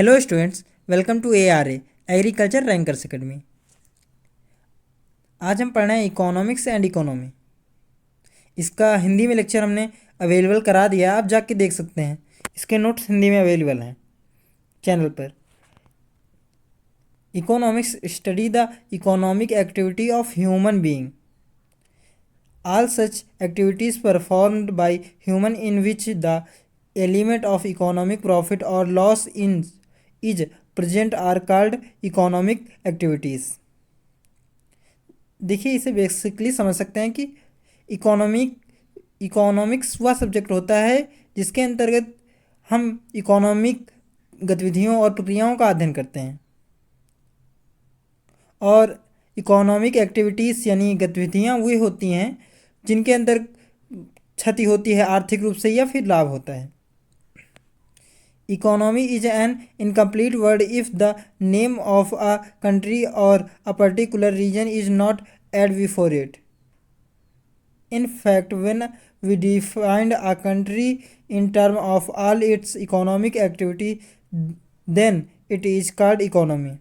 Hello students, welcome to ARA agriculture rankers academy. आज हम पढ़ रहे हैं इकोनॉमिक्स एंड इकोनॉमी। इसका हिंदी में लेक्चर हमने अवेलेबल करा दिया, आप जाके देख सकते हैं। इसके नोट्स हिंदी में अवेलेबल हैं चैनल पर। Economics study the economic activity of human being, all such activities performed by human in which the element of economic profit or loss is present are called economic activities। देखिए, इसे basically समझ सकते हैं कि economics वह subject होता है जिसके अंतर्गत हम इकोनॉमिक गतिविधियों और प्रक्रियाओं का अध्ययन करते हैं। और इकोनॉमिक एक्टिविटीज़ यानी गतिविधियाँ वे होती हैं जिनके अंदर क्षति होती है आर्थिक रूप से या फिर लाभ होता है। Economy is an incomplete word if the name of a country or a particular region is not add before it. In fact when we defined a country in term of all its economic activity then it is called economy.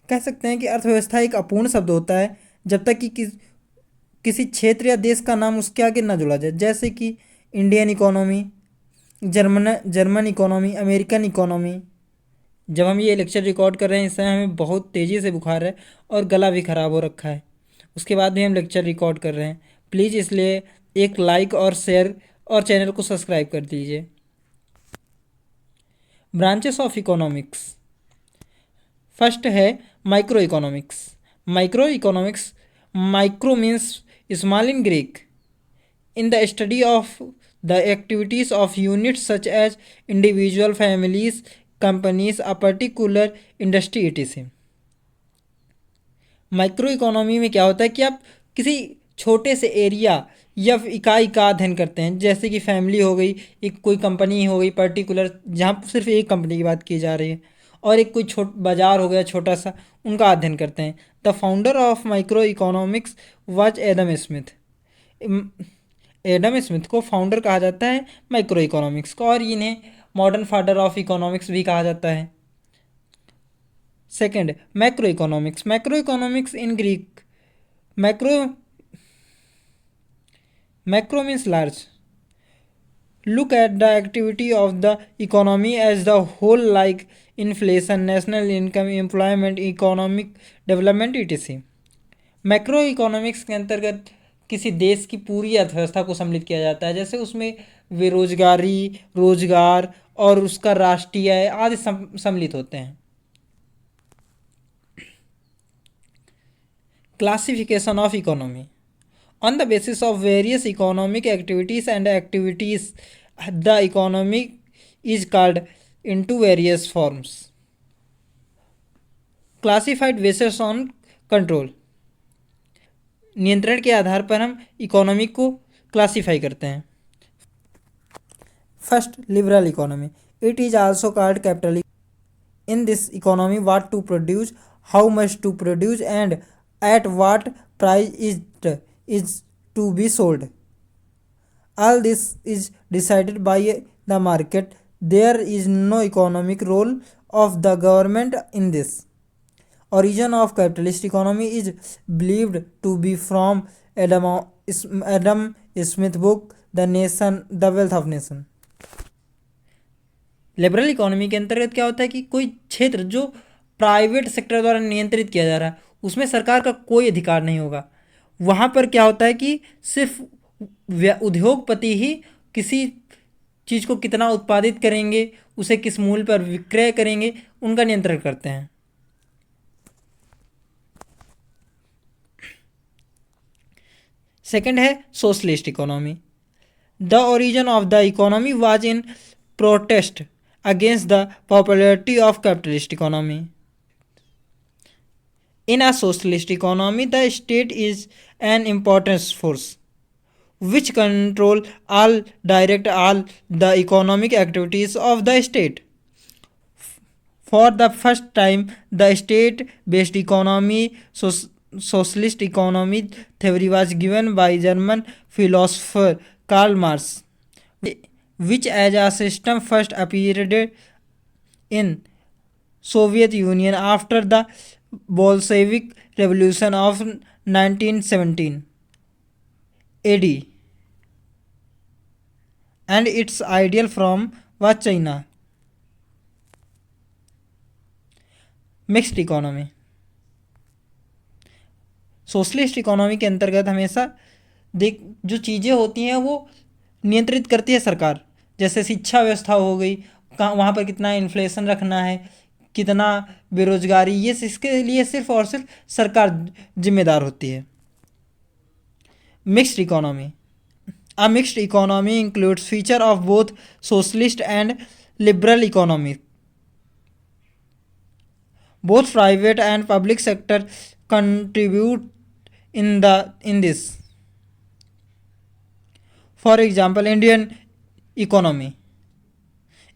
कह सकते हैं कि अर्थव्यवस्था एक अपूर्ण शब्द होता है जब तक कि किसी क्षेत्र या देश का नाम उसके आगे ना जोड़ा जाए, जैसे कि Indian economy, German economy, American economy. जब हम ये लेक्चर रिकॉर्ड कर रहे हैं इस समय हमें बहुत तेज़ी से बुखार है और गला भी ख़राब हो रखा है, उसके बाद भी हम लेक्चर रिकॉर्ड कर रहे हैं। प्लीज़ इसलिए एक लाइक और शेयर और चैनल को सब्सक्राइब कर दीजिए। Branches of economics. फर्स्ट है micro economics. Micro economics, micro means small in Greek, in the study of the activities of units such as individual, families, companies, a particular industry etc। Micro economy में क्या होता है कि आप किसी छोटे से एरिया या इकाई का अध्ययन करते हैं, जैसे कि फैमिली हो गई, एक कोई कंपनी हो गई पर्टिकुलर जहाँ पर सिर्फ एक कंपनी की बात की जा रही है, और एक कोई बाजार हो गया छोटा सा, उनका अध्ययन करते हैं। The founder of micro economics was Adam Smith. Adam Smith को फाउंडर कहा जाता है माइक्रो इकोनॉमिक्स का, और इन्हें मॉडर्न फादर ऑफ इकोनॉमिक्स भी कहा जाता है। Second, macro economics. Macro economics in Greek, macro means large. Look at the activity of the economy as the whole like inflation, national income, employment, economic development etc। Macro economics के अंतर्गत किसी देश की पूरी अर्थव्यवस्था को सम्मिलित किया जाता है, जैसे उसमें बेरोजगारी, रोजगार और उसका राष्ट्रीय आय आदि सम्मिलित होते हैं। Classification of economy. On the basis of various economic activities and activities the economy is called into various forms. Classified basis on control. नियंत्रण के आधार पर हम इकोनॉमी को क्लासीफाई करते हैं। First, liberal economy. It is also called capital. In this economy what to produce, how much to produce and at what price is to be sold, all this is decided by the market. There is no economic role of the government in this. Origin of capitalist economy is believed to be from Adam Smith book The Nation, The Wealth of Nation। Liberal economy के अंतर्गत क्या होता है कि कोई क्षेत्र जो private sector द्वारा नियंत्रित किया जा रहा है उसमें सरकार का कोई अधिकार नहीं होगा। वहाँ पर क्या होता है कि सिर्फ उद्योगपति ही किसी चीज़ को कितना उत्पादित करेंगे, उसे किस मूल्य पर विक्रय करेंगे, उनका नियंत्रण करते हैं। सेकेंड है socialist economy. The origin of the economy was in protest against the popularity of capitalist economy. In a socialist economy the state is an important force which control all direct all the economic activities of the state. For the first time the state based economy, socialist economy theory was given by German philosopher Karl Marx, which as a system first appeared in Soviet Union after the Bolshevik Revolution of 1917 AD, and its ideal from was China. Mixed economy, socialist economy के अंतर्गत हमेशा देख जो चीज़ें होती हैं वो नियंत्रित करती है सरकार, जैसे शिक्षा व्यवस्था हो गई, कहाँ वहाँ पर कितना इन्फ्लेशन रखना है, कितना बेरोजगारी, ये इसके लिए सिर्फ और सिर्फ सरकार जिम्मेदार होती है। Mixed economy, a mixed economy includes feature of both socialist and liberal economy. Both private and public sector contribute in this. For example, Indian economy.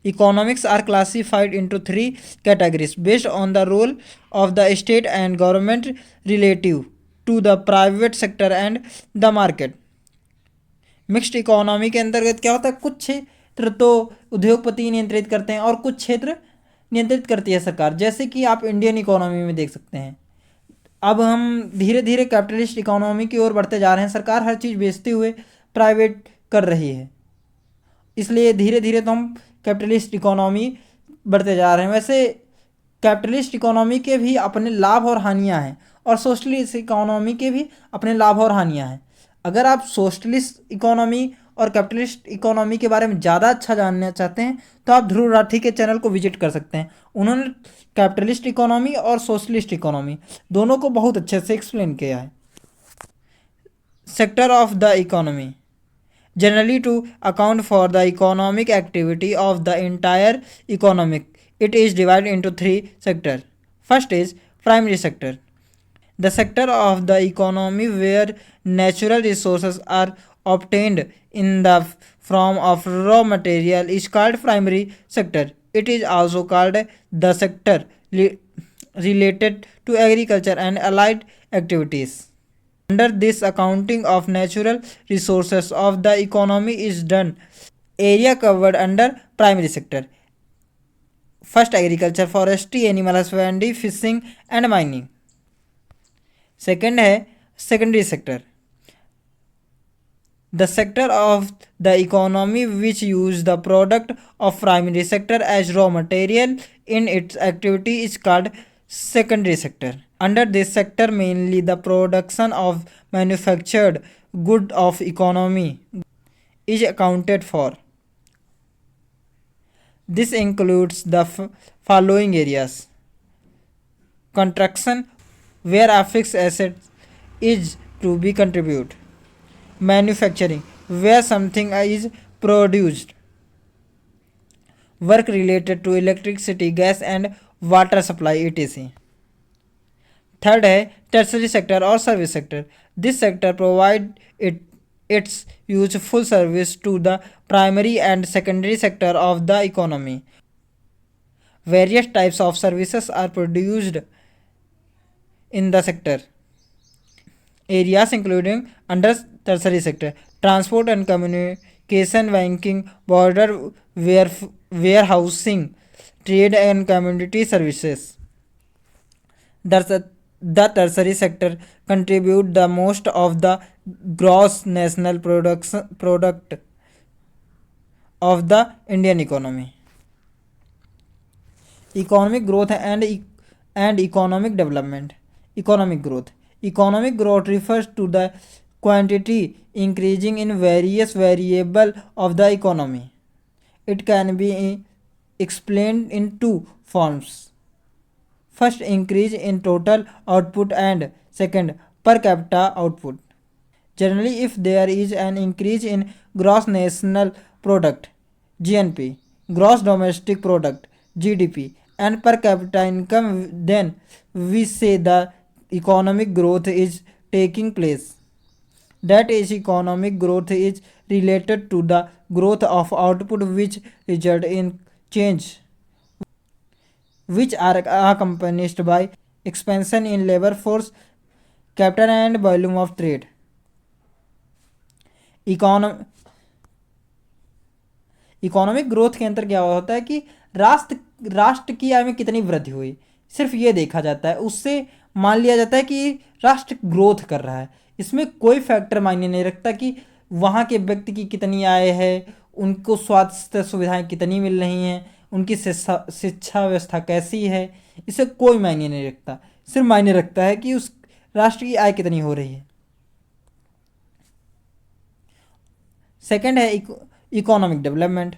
Economics are classified into three categories based on the role of the state and government relative to the private sector and the market. Mixed economy के अंतर्गत क्या होता है, कुछ क्षेत्र तो उद्योगपति नियंत्रित करते हैं और कुछ क्षेत्र नियंत्रित करती है सरकार, जैसे कि आप इंडियन इकोनॉमी में देख सकते हैं। अब हम धीरे धीरे कैपिटलिस्ट इकोनॉमी की ओर बढ़ते जा रहे हैं, सरकार हर चीज़ बेचते हुए प्राइवेट कर रही है, इसलिए धीरे धीरे तो हम कैपिटलिस्ट इकोनॉमी बढ़ते जा रहे हैं। वैसे कैपिटलिस्ट इकोनॉमी के भी अपने लाभ और हानियाँ हैं और सोशलिस्ट इकोनॉमी के भी अपने लाभ और हानियाँ हैं। अगर आप सोशलिस्ट इकोनॉमी और कैपिटलिस्ट इकोनॉमी के बारे में ज़्यादा अच्छा जानना चाहते हैं तो आप ध्रुव राठी के चैनल को विजिट कर सकते हैं। उन्होंने कैपिटलिस्ट इकोनॉमी और सोशलिस्ट इकोनॉमी दोनों को बहुत अच्छे से एक्सप्लेन किया है। Sector of the economy, generally to account for the economic activity of the entire economic, it is divided into three sectors. First is primary sector, the sector of the economy where natural resources are obtained in the form of raw material is called primary sector. It is also called the sector related to agriculture and allied activities. Under this, accounting of natural resources of the economy is done. Area covered under primary sector. First, agriculture, forestry, animal husbandry, fishing and mining. Second है secondary sector, the sector of the economy which use the product of primary sector as raw material in its activity is called secondary sector. Under this sector, mainly the production of manufactured good of economy is accounted for. This includes the following areas: construction, where a fixed asset is to be contributed; manufacturing, where something is produced; work related to electricity, gas and water supply, etc. Third है tertiary sector और service sector, this sector provide its useful service to the primary and secondary sector of the economy. Various types of services are produced in the sector. Areas including under tertiary sector: transport and communication, banking, border warehousing, trade and community services. The tertiary sector contribute the most of the gross national product of the Indian economy. Economic growth and economic development. Economic growth refers to the quantity increasing in various variable of the economy. It can be explained in two forms: first, increase in total output, and second, per capita output. Generally, if there is an increase in gross national product (GNP), gross domestic product (GDP), and per capita income, then we say the economic growth is taking place. That is, economic growth is related to the growth of output which result in change which are accompanied by expansion in labor force, capital and volume of trade. Economic growth के अंदर क्या होता है कि राष्ट्र राष्ट्र की आय में कितनी वृद्धि हुई, सिर्फ ये देखा जाता है। उससे मान लिया जाता है कि राष्ट्र ग्रोथ कर रहा है। इसमें कोई फैक्टर मायने नहीं रखता कि वहाँ के व्यक्ति की कितनी आय है, उनको स्वास्थ्य सुविधाएं कितनी मिल रही हैं, उनकी शिक्षा व्यवस्था कैसी है, इसे कोई मायने नहीं रखता। सिर्फ मायने रखता है कि उस राष्ट्र की आय कितनी हो रही है। सेकंड है economic development.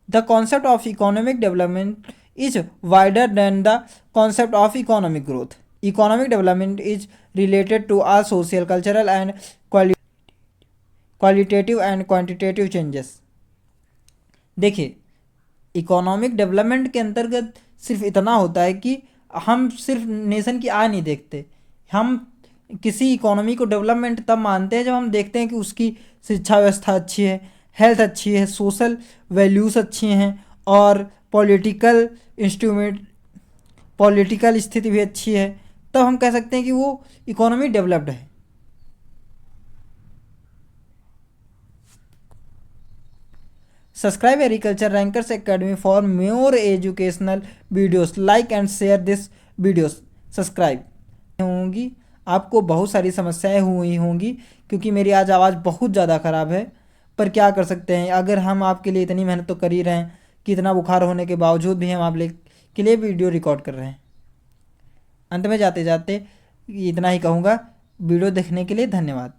The concept of economic development is wider than the concept of economic growth. Economic development is related to all social, cultural, and qualitative and quantitative changes. देखिए, इकोनॉमिक डेवलपमेंट के अंतर्गत सिर्फ इतना होता है कि हम सिर्फ नेशन की आय नहीं देखते, हम किसी इकोनॉमी को डेवलपमेंट तब मानते हैं जब हम देखते हैं कि उसकी शिक्षा व्यवस्था अच्छी है, हेल्थ अच्छी है, सोशल वैल्यूज़ अच्छी हैं और पॉलिटिकल स्थिति भी अच्छी है, तब हम कह सकते हैं कि वो इकोनॉमी डेवलप्ड है। Subscribe agriculture rankers academy for more educational videos. Like and share this videos. Subscribe होंगी, आपको बहुत सारी समस्याएं हुई होंगी क्योंकि मेरी आज आवाज़ बहुत ज़्यादा ख़राब है, पर क्या कर सकते हैं, अगर हम आपके लिए इतनी मेहनत तो कर ही रहे हैं कि इतना बुखार होने के बावजूद भी हम आप के लिए वीडियो रिकॉर्ड कर रहे हैं। अंत में जाते जाते इतना ही कहूँगा, वीडियो देखने के लिए धन्यवाद।